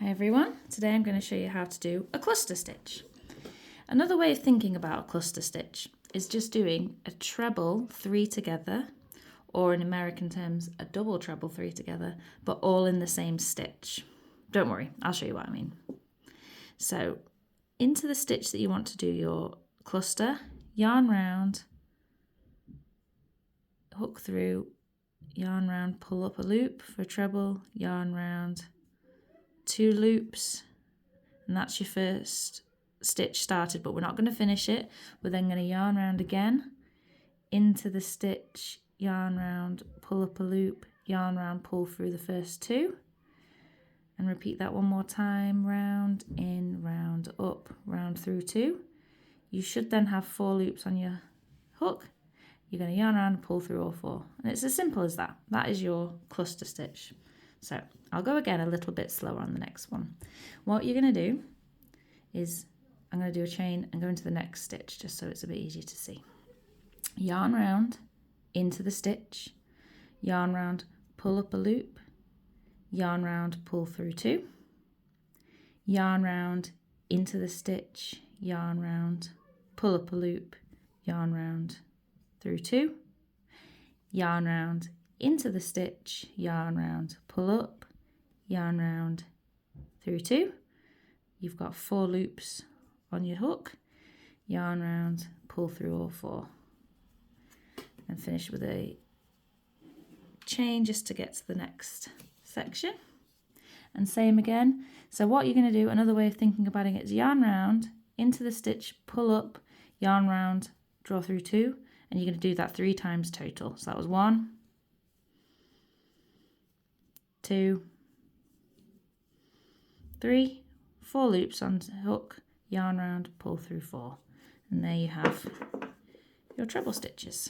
Hi everyone, today I'm going to show you how to do a cluster stitch. Another way of thinking about a cluster stitch is just doing a treble 3 together, or in American terms a double treble 3 together, but all in the same stitch. Don't worry, I'll show you what I mean. So into the stitch that you want to do your cluster, yarn round, hook through, yarn round, pull up a loop for a treble, yarn round, 2 loops, and that's your first stitch started, but we're not going to finish it. We're then going to yarn round again into the stitch, yarn round, pull up a loop, yarn round, pull through the first 2, and repeat that one more time. Round, in, round, up, round through 2. You should then have 4 loops on your hook. You're going to yarn around and pull through all 4, and it's as simple as that. That is your cluster stitch. So I'll go again a little bit slower on the next one. What you're going to do is I'm going to do a chain and go into the next stitch just so it's a bit easier to see. Yarn round into the stitch, yarn round, pull up a loop, yarn round, pull through 2, yarn round into the stitch, yarn round, pull up a loop, yarn round through 2, yarn round into the stitch, yarn round, pull up, yarn round through 2. You've got 4 loops on your hook, yarn round, pull through all 4, and finish with a chain just to get to the next section. And same again. So what you're going to do, another way of thinking about it is yarn round into the stitch, pull up, yarn round, draw through 2, and you're going to do that 3 times total. So that was 1, 2, 3, 4 loops on the hook, yarn round, pull through 4, and there you have your treble stitches.